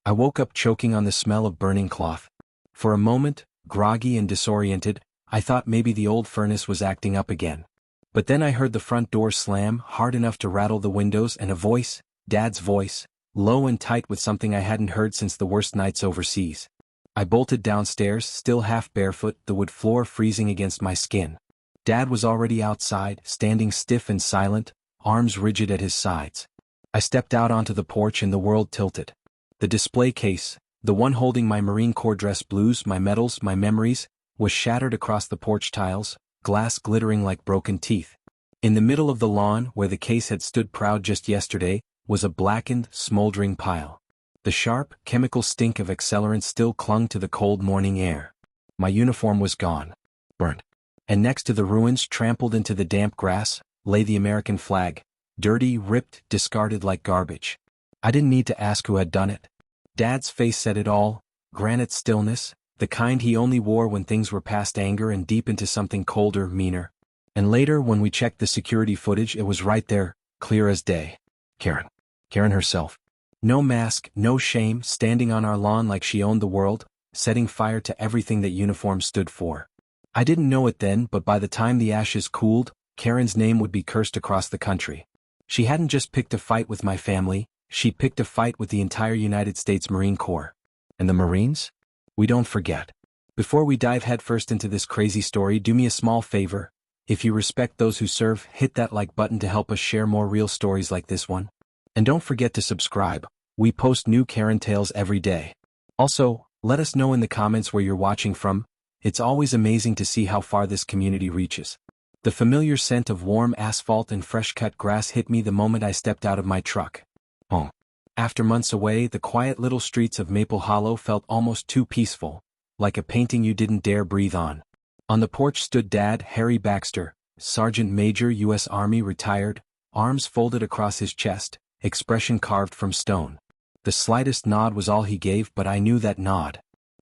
I woke up choking on the smell of burning cloth. For a moment, groggy and disoriented, I thought maybe the old furnace was acting up again. But then I heard the front door slam hard enough to rattle the windows and a voice, Dad's voice, low and tight with something I hadn't heard since the worst nights overseas. I bolted downstairs, still half barefoot, the wood floor freezing against my skin. Dad was already outside, standing stiff and silent, arms rigid at his sides. I stepped out onto the porch and the world tilted. The display case, the one holding my Marine Corps dress blues, my medals, my memories, was shattered across the porch tiles, glass glittering like broken teeth. In the middle of the lawn, where the case had stood proud just yesterday, was a blackened, smoldering pile. The sharp, chemical stink of accelerant still clung to the cold morning air. My uniform was gone. Burnt. And next to the ruins, trampled into the damp grass, lay the American flag, dirty, ripped, discarded like garbage. I didn't need to ask who had done it. Dad's face said it all, granite stillness, the kind he only wore when things were past anger and deep into something colder, meaner. And later, when we checked the security footage, it was right there, clear as day. Karen. Karen herself. No mask, no shame, standing on our lawn like she owned the world, setting fire to everything that uniform stood for. I didn't know it then, but by the time the ashes cooled, Karen's name would be cursed across the country. She hadn't just picked a fight with my family, she picked a fight with the entire United States Marine Corps. And the Marines? We don't forget. Before we dive headfirst into this crazy story, do me a small favor. If you respect those who serve, hit that like button to help us share more real stories like this one. And don't forget to subscribe. We post new Karen tales every day. Also, let us know in the comments where you're watching from. It's always amazing to see how far this community reaches. The familiar scent of warm asphalt and fresh-cut grass hit me the moment I stepped out of my truck. Home. After months away, the quiet little streets of Maple Hollow felt almost too peaceful, like a painting you didn't dare breathe on. On the porch stood Dad, Harry Baxter, Sergeant Major, U.S. Army, retired, arms folded across his chest, expression carved from stone. The slightest nod was all he gave, but I knew that nod.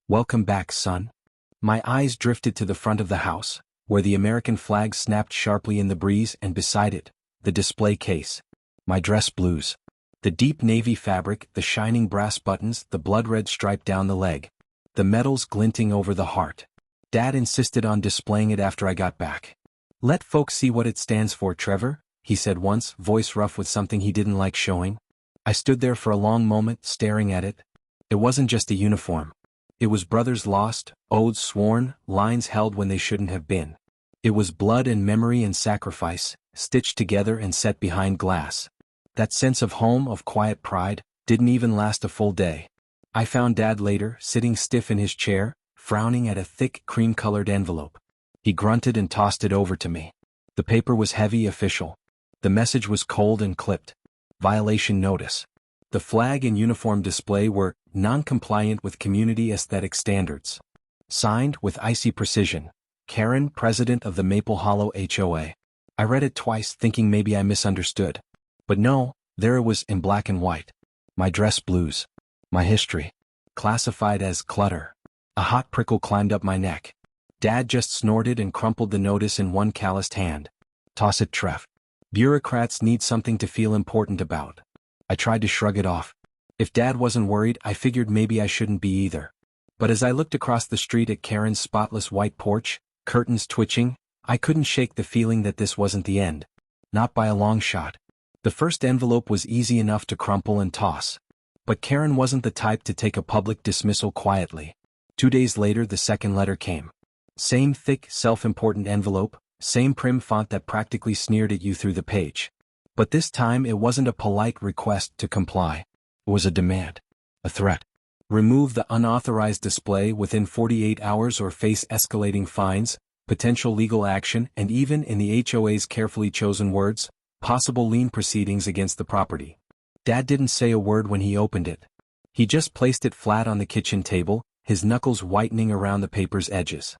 Welcome back, son. My eyes drifted to the front of the house, where the American flag snapped sharply in the breeze, and beside it, the display case. My dress blues. The deep navy fabric, the shining brass buttons, the blood-red stripe down the leg. The medals glinting over the heart. Dad insisted on displaying it after I got back. Let folks see what it stands for, Trevor, he said once, voice rough with something he didn't like showing. I stood there for a long moment, staring at it. It wasn't just a uniform. It was brothers lost, oaths sworn, lines held when they shouldn't have been. It was blood and memory and sacrifice, stitched together and set behind glass. That sense of home, of quiet pride, didn't even last a full day. I found Dad later, sitting stiff in his chair, frowning at a thick, cream-colored envelope. He grunted and tossed it over to me. The paper was heavy, official. The message was cold and clipped. Violation notice. The flag and uniform display were non-compliant with community aesthetic standards. Signed, with icy precision, Karen, President of the Maple Hollow HOA. I read it twice, thinking maybe I misunderstood. But no, there it was in black and white. My dress blues. My history. Classified as clutter. A hot prickle climbed up my neck. Dad just snorted and crumpled the notice in one calloused hand. Toss it, Trev. Bureaucrats need something to feel important about. I tried to shrug it off. If Dad wasn't worried, I figured maybe I shouldn't be either. But as I looked across the street at Karen's spotless white porch, curtains twitching, I couldn't shake the feeling that this wasn't the end. Not by a long shot. The first envelope was easy enough to crumple and toss. But Karen wasn't the type to take a public dismissal quietly. 2 days later, the second letter came. Same thick, self-important envelope, same prim font that practically sneered at you through the page. But this time it wasn't a polite request to comply. It was a demand. A threat. Remove the unauthorized display within 48 hours or face escalating fines, potential legal action, and even, in the HOA's carefully chosen words, possible lien proceedings against the property. Dad didn't say a word when he opened it. He just placed it flat on the kitchen table, his knuckles whitening around the paper's edges.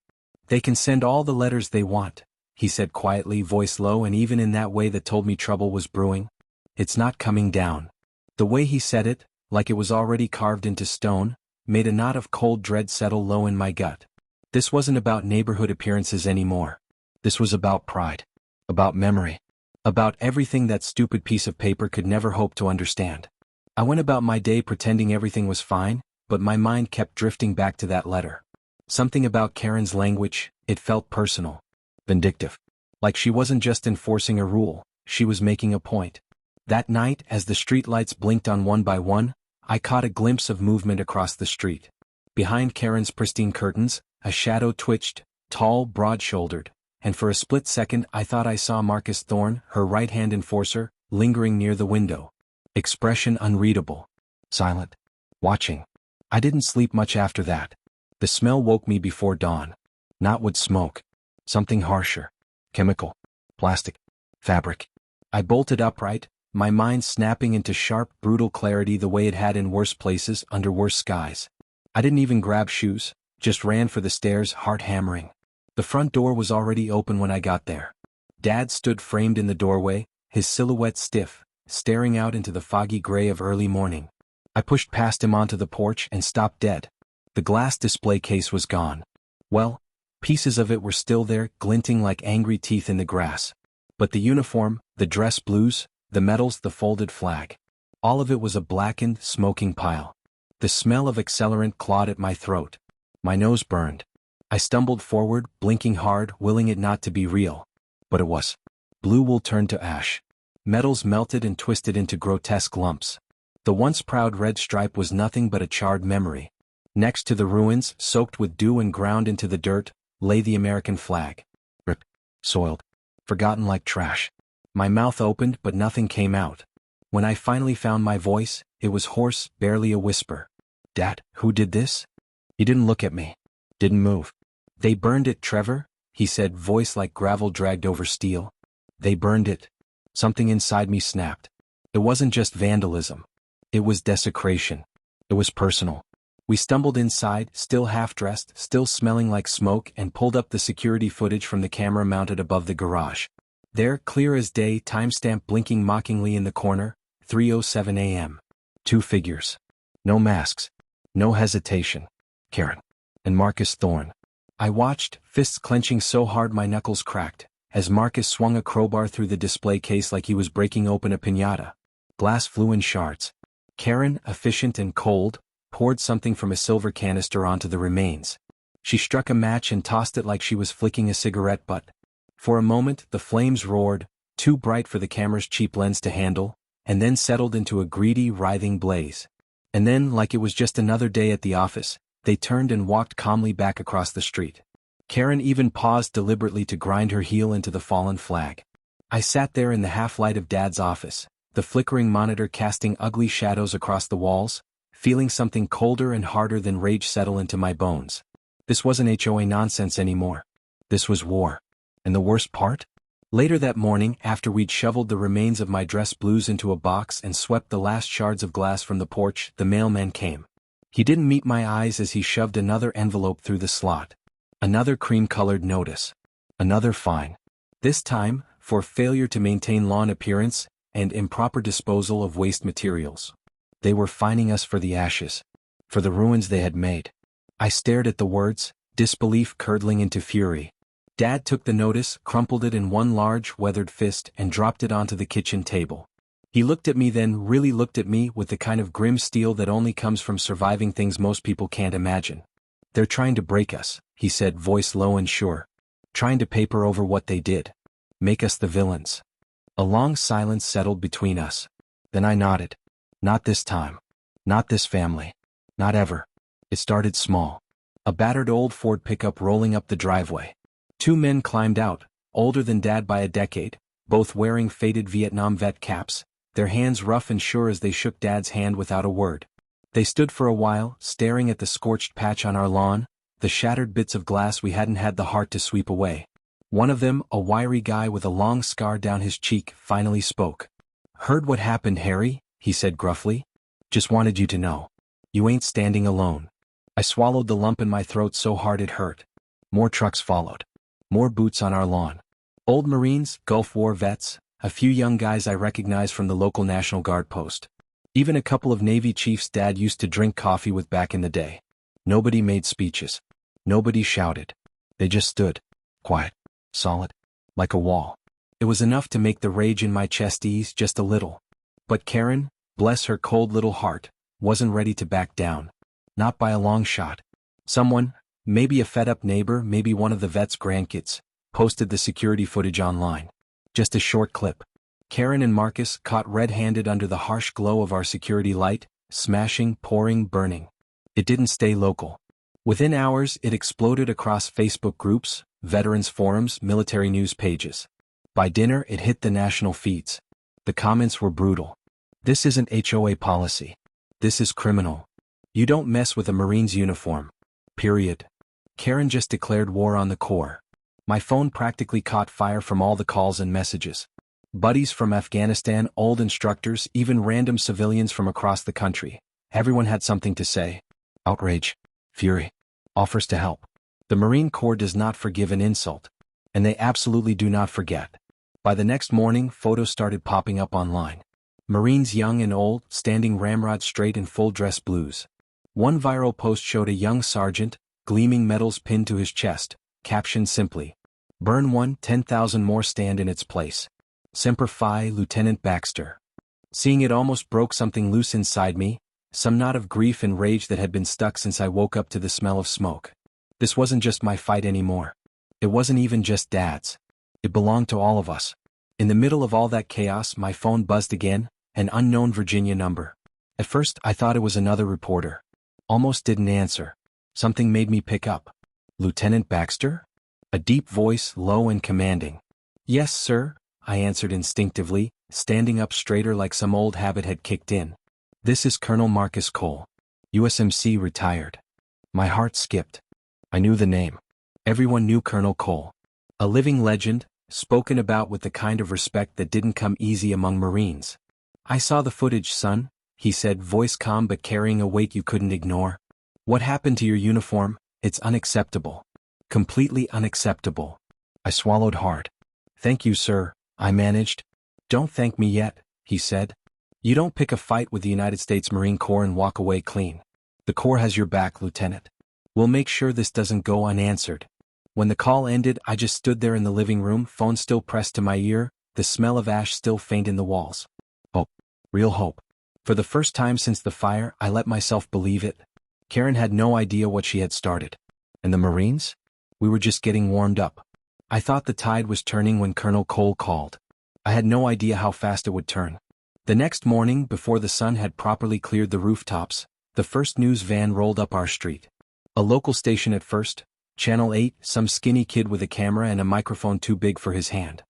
They can send all the letters they want, he said quietly, voice low, and even in that way that told me trouble was brewing. It's not coming down. The way he said it, like it was already carved into stone, made a knot of cold dread settle low in my gut. This wasn't about neighborhood appearances anymore. This was about pride. About memory. About everything that stupid piece of paper could never hope to understand. I went about my day pretending everything was fine, but my mind kept drifting back to that letter. Something about Karen's language, it felt personal. Vindictive. Like she wasn't just enforcing a rule, she was making a point. That night, as the streetlights blinked on one by one, I caught a glimpse of movement across the street. Behind Karen's pristine curtains, a shadow twitched, tall, broad-shouldered, and for a split second I thought I saw Marcus Thorne, her right-hand enforcer, lingering near the window. Expression unreadable. Silent. Watching. I didn't sleep much after that. The smell woke me before dawn. Not wood smoke. Something harsher. Chemical. Plastic. Fabric. I bolted upright, my mind snapping into sharp, brutal clarity the way it had in worse places under worse skies. I didn't even grab shoes, just ran for the stairs, heart hammering. The front door was already open when I got there. Dad stood framed in the doorway, his silhouette stiff, staring out into the foggy gray of early morning. I pushed past him onto the porch and stopped dead. The glass display case was gone. Well, pieces of it were still there, glinting like angry teeth in the grass. But the uniform, the dress blues, the medals, the folded flag. All of it was a blackened, smoking pile. The smell of accelerant clawed at my throat. My nose burned. I stumbled forward, blinking hard, willing it not to be real. But it was. Blue wool turned to ash. Metals melted and twisted into grotesque lumps. The once proud red stripe was nothing but a charred memory. Next to the ruins, soaked with dew and ground into the dirt, lay the American flag. Ripped, soiled, forgotten like trash. My mouth opened but nothing came out. When I finally found my voice, it was hoarse, barely a whisper. Dad, who did this? He didn't look at me. Didn't move. They burned it, Trevor, he said, voice like gravel dragged over steel. They burned it. Something inside me snapped. It wasn't just vandalism. It was desecration. It was personal. We stumbled inside, still half-dressed, still smelling like smoke, and pulled up the security footage from the camera mounted above the garage. There, clear as day, timestamp blinking mockingly in the corner, 3:07 a.m. 2 figures. No masks. No hesitation. Karen. And Marcus Thorne. I watched, fists clenching so hard my knuckles cracked, as Marcus swung a crowbar through the display case like he was breaking open a piñata. Glass flew in shards. Karen, efficient and cold, poured something from a silver canister onto the remains. She struck a match and tossed it like she was flicking a cigarette butt. For a moment, the flames roared, too bright for the camera's cheap lens to handle, and then settled into a greedy, writhing blaze. And then, like it was just another day at the office, they turned and walked calmly back across the street. Karen even paused deliberately to grind her heel into the fallen flag. I sat there in the half-light of Dad's office, the flickering monitor casting ugly shadows across the walls, feeling something colder and harder than rage settle into my bones. This wasn't HOA nonsense anymore. This was war. And the worst part? Later that morning, after we'd shoveled the remains of my dress blues into a box and swept the last shards of glass from the porch, the mailman came. He didn't meet my eyes as he shoved another envelope through the slot. Another cream-colored notice. Another fine. This time, for failure to maintain lawn appearance and improper disposal of waste materials. They were fining us for the ashes. For the ruins they had made. I stared at the words, disbelief curdling into fury. Dad took the notice, crumpled it in one large, weathered fist, and dropped it onto the kitchen table. He looked at me, then really looked at me with the kind of grim steel that only comes from surviving things most people can't imagine. They're trying to break us, he said, voice low and sure. Trying to paper over what they did. Make us the villains. A long silence settled between us. Then I nodded. Not this time. Not this family. Not ever. It started small. A battered old Ford pickup rolling up the driveway. 2 men climbed out, older than Dad by a decade, both wearing faded Vietnam vet caps, their hands rough and sure as they shook Dad's hand without a word. They stood for a while, staring at the scorched patch on our lawn, the shattered bits of glass we hadn't had the heart to sweep away. One of them, a wiry guy with a long scar down his cheek, finally spoke. "Heard what happened, Harry?" he said gruffly. "Just wanted you to know. You ain't standing alone." I swallowed the lump in my throat so hard it hurt. More trucks followed. More boots on our lawn. Old Marines, Gulf War vets, a few young guys I recognized from the local National Guard post. Even a couple of Navy chiefs Dad used to drink coffee with back in the day. Nobody made speeches. Nobody shouted. They just stood. Quiet. Solid. Like a wall. It was enough to make the rage in my chest ease just a little. But Karen, bless her cold little heart, wasn't ready to back down. Not by a long shot. Someone, maybe a fed-up neighbor, maybe one of the vet's grandkids, posted the security footage online. Just a short clip. Karen and Marcus caught red-handed under the harsh glow of our security light, smashing, pouring, burning. It didn't stay local. Within hours, it exploded across Facebook groups, veterans forums, military news pages. By dinner, it hit the national feeds. The comments were brutal. This isn't HOA policy. This is criminal. You don't mess with a Marine's uniform. Period. Karen just declared war on the Corps. My phone practically caught fire from all the calls and messages. Buddies from Afghanistan, old instructors, even random civilians from across the country. Everyone had something to say. Outrage. Fury. Offers to help. The Marine Corps does not forgive an insult. And they absolutely do not forget. By the next morning, photos started popping up online. Marines young and old, standing ramrod straight in full dress blues. One viral post showed a young sergeant, gleaming medals pinned to his chest, captioned simply, "Burn one, 10,000 more stand in its place. Semper Fi, Lieutenant Baxter." Seeing it almost broke something loose inside me, some knot of grief and rage that had been stuck since I woke up to the smell of smoke. This wasn't just my fight anymore. It wasn't even just Dad's. It belonged to all of us. In the middle of all that chaos, my phone buzzed again, an unknown Virginia number. At first, I thought it was another reporter. Almost didn't answer. Something made me pick up. Lieutenant Baxter? A deep voice, low and commanding. "Yes, sir," I answered instinctively, standing up straighter like some old habit had kicked in. "This is Colonel Marcus Cole. USMC retired." My heart skipped. I knew the name. Everyone knew Colonel Cole. A living legend, spoken about with the kind of respect that didn't come easy among Marines. "I saw the footage, son," he said, voice calm but carrying a weight you couldn't ignore. "What happened to your uniform? It's unacceptable. Completely unacceptable." I swallowed hard. "Thank you, sir," I managed. "Don't thank me yet," he said. "You don't pick a fight with the United States Marine Corps and walk away clean. The Corps has your back, Lieutenant. We'll make sure this doesn't go unanswered." When the call ended, I just stood there in the living room, phone still pressed to my ear, the smell of ash still faint in the walls. Hope. Real hope. For the first time since the fire, I let myself believe it. Karen had no idea what she had started. And the Marines? We were just getting warmed up. I thought the tide was turning when Colonel Cole called. I had no idea how fast it would turn. The next morning, before the sun had properly cleared the rooftops, the first news van rolled up our street. A local station at first, Channel 8, some skinny kid with a camera and a microphone too big for his hand.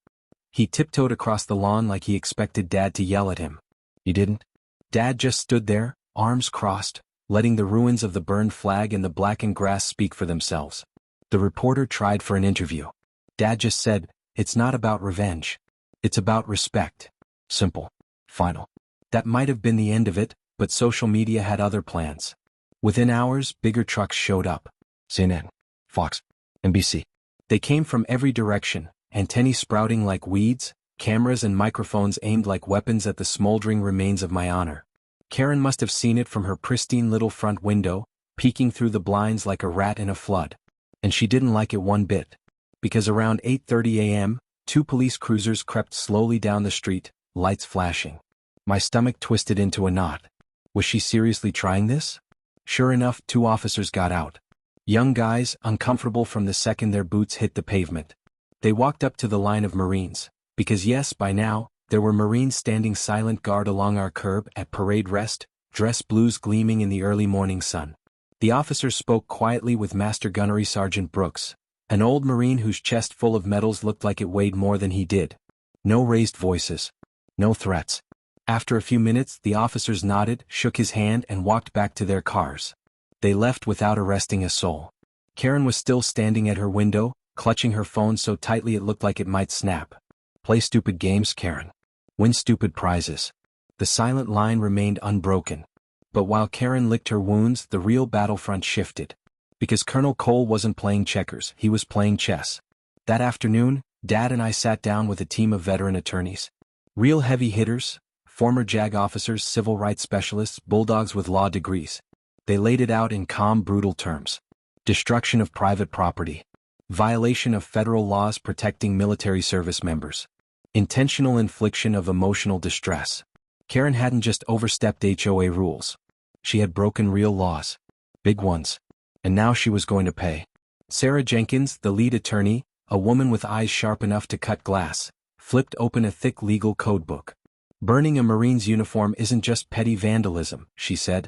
He tiptoed across the lawn like he expected Dad to yell at him. He didn't. Dad just stood there, arms crossed, letting the ruins of the burned flag and the blackened grass speak for themselves. The reporter tried for an interview. Dad just said, "It's not about revenge. It's about respect." Simple. Final. That might have been the end of it, but social media had other plans. Within hours, bigger trucks showed up. CNN. Fox, NBC. They came from every direction, antennae sprouting like weeds, cameras and microphones aimed like weapons at the smoldering remains of my honor. Karen must have seen it from her pristine little front window, peeking through the blinds like a rat in a flood. And she didn't like it one bit. Because around 8:30 a.m., 2 police cruisers crept slowly down the street, lights flashing. My stomach twisted into a knot. Was she seriously trying this? Sure enough, 2 officers got out. Young guys, uncomfortable from the second their boots hit the pavement. They walked up to the line of Marines, because yes, by now, there were Marines standing silent guard along our curb at parade rest, dress blues gleaming in the early morning sun. The officers spoke quietly with Master Gunnery Sergeant Brooks, an old Marine whose chest full of medals looked like it weighed more than he did. No raised voices. No threats. After a few minutes, the officers nodded, shook his hand and walked back to their cars. They left without arresting a soul. Karen was still standing at her window, clutching her phone so tightly it looked like it might snap. Play stupid games, Karen. Win stupid prizes. The silent line remained unbroken. But while Karen licked her wounds, the real battlefront shifted. Because Colonel Cole wasn't playing checkers, he was playing chess. That afternoon, Dad and I sat down with a team of veteran attorneys. Real heavy hitters, former JAG officers, civil rights specialists, bulldogs with law degrees. They laid it out in calm, brutal terms. Destruction of private property. Violation of federal laws protecting military service members. Intentional infliction of emotional distress. Karen hadn't just overstepped HOA rules. She had broken real laws. Big ones. And now she was going to pay. Sarah Jenkins, the lead attorney, a woman with eyes sharp enough to cut glass, flipped open a thick legal codebook. Burning a Marine's uniform isn't just petty vandalism, she said.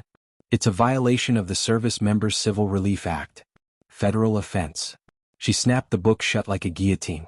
It's a violation of the Service Members Civil Relief Act. Federal offense. She snapped the book shut like a guillotine.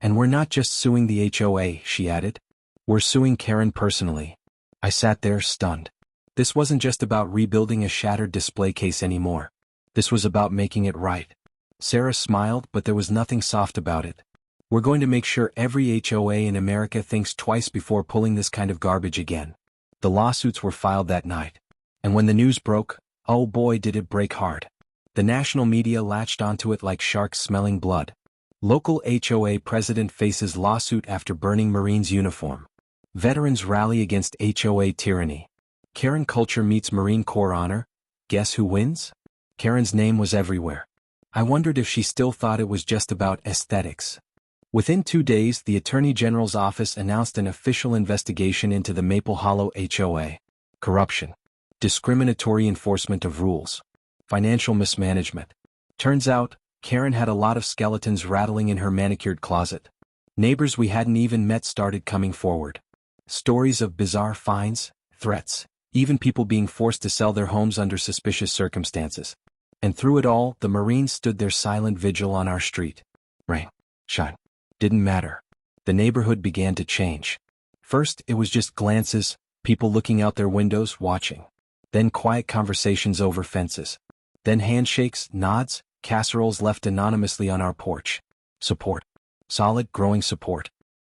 And we're not just suing the HOA, she added. We're suing Karen personally. I sat there stunned. This wasn't just about rebuilding a shattered display case anymore. This was about making it right. Sarah smiled, but there was nothing soft about it. We're going to make sure every HOA in America thinks twice before pulling this kind of garbage again. The lawsuits were filed that night. And when the news broke, oh boy did it break hard. The national media latched onto it like sharks smelling blood. Local HOA president faces lawsuit after burning Marine's uniform. Veterans rally against HOA tyranny. Karen culture meets Marine Corps honor. Guess who wins? Karen's name was everywhere. I wondered if she still thought it was just about aesthetics. Within 2 days, the Attorney General's office announced an official investigation into the Maple Hollow HOA. Corruption. Discriminatory enforcement of rules. Financial mismanagement. Turns out, Karen had a lot of skeletons rattling in her manicured closet. Neighbors we hadn't even met started coming forward. Stories of bizarre fines, threats, even people being forced to sell their homes under suspicious circumstances. And through it all, the Marines stood their silent vigil on our street. Rain, shine, didn't matter. The neighborhood began to change. First, it was just glances, people looking out their windows, watching. Then quiet conversations over fences. Then handshakes, nods, casseroles left anonymously on our porch. Support. Solid, growing support.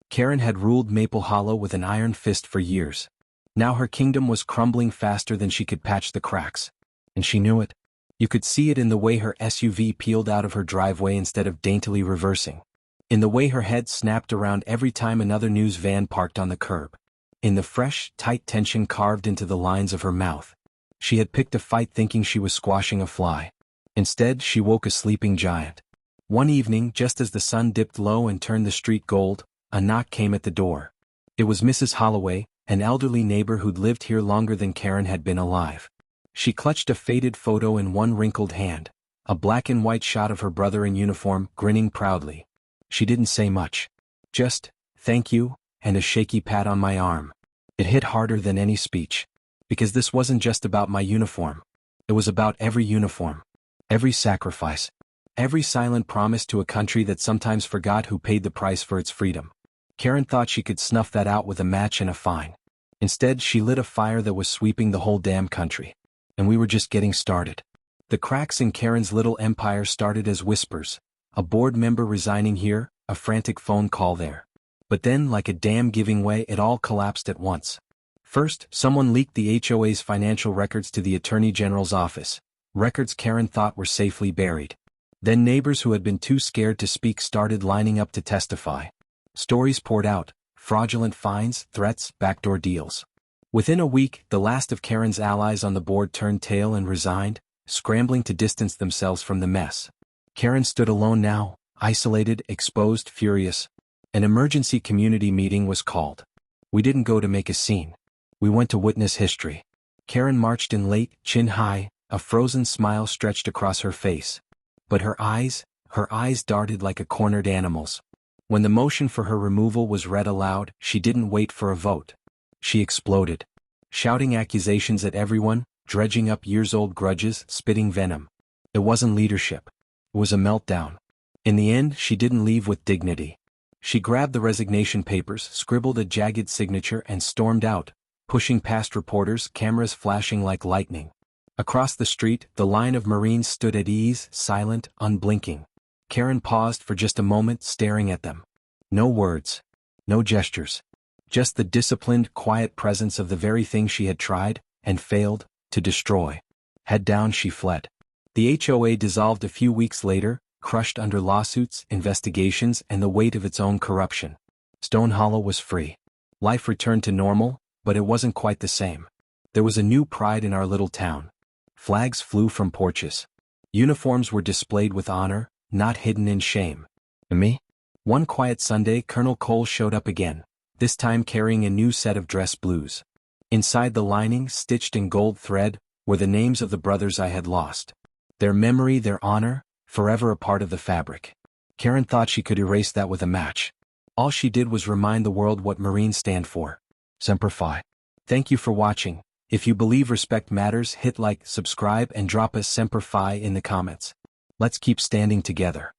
Karen had ruled Maple Hollow with an iron fist for years. Now her kingdom was crumbling faster than she could patch the cracks. And she knew it. You could see it in the way her SUV peeled out of her driveway instead of daintily reversing. In the way her head snapped around every time another news van parked on the curb. In the fresh, tight tension carved into the lines of her mouth. She had picked a fight thinking she was squashing a fly. Instead, she woke a sleeping giant. One evening, just as the sun dipped low and turned the street gold, a knock came at the door. It was Mrs. Holloway, an elderly neighbor who'd lived here longer than Karen had been alive. She clutched a faded photo in one wrinkled hand, a black and white shot of her brother in uniform, grinning proudly. She didn't say much. Just, thank you, and a shaky pat on my arm. It hit harder than any speech. Because this wasn't just about my uniform. It was about every uniform. Every sacrifice. Every silent promise to a country that sometimes forgot who paid the price for its freedom. Karen thought she could snuff that out with a match and a fine. Instead, she lit a fire that was sweeping the whole damn country. And we were just getting started. The cracks in Karen's little empire started as whispers. A board member resigning here, a frantic phone call there. But then, like a dam giving way, it all collapsed at once. First, someone leaked the HOA's financial records to the Attorney General's office. Records Karen thought were safely buried. Then neighbors who had been too scared to speak started lining up to testify. Stories poured out, fraudulent fines, threats, backdoor deals. Within a week, the last of Karen's allies on the board turned tail and resigned, scrambling to distance themselves from the mess. Karen stood alone now, isolated, exposed, furious. An emergency community meeting was called. We didn't go to make a scene. We went to witness history. Karen marched in late, chin high, a frozen smile stretched across her face. But her eyes darted like a cornered animal's. When the motion for her removal was read aloud, she didn't wait for a vote. She exploded. Shouting accusations at everyone, dredging up years-old grudges, spitting venom. It wasn't leadership. It was a meltdown. In the end, she didn't leave with dignity. She grabbed the resignation papers, scribbled a jagged signature and stormed out, pushing past reporters, cameras flashing like lightning. Across the street, the line of Marines stood at ease, silent, unblinking. Karen paused for just a moment, staring at them. No words. No gestures. Just the disciplined, quiet presence of the very thing she had tried, and failed, to destroy. Head down she fled. The HOA dissolved a few weeks later, crushed under lawsuits, investigations, and the weight of its own corruption. Stone Hollow was free. Life returned to normal, but it wasn't quite the same. There was a new pride in our little town. Flags flew from porches. Uniforms were displayed with honor, not hidden in shame. And me? One quiet Sunday, Colonel Cole showed up again, this time carrying a new set of dress blues. Inside the lining, stitched in gold thread, were the names of the brothers I had lost. Their memory, their honor, forever a part of the fabric. Karen thought she could erase that with a match. All she did was remind the world what Marines stand for. Semper Fi. Thank you for watching. If you believe respect matters, hit like, subscribe, and drop a Semper Fi in the comments. Let's keep standing together.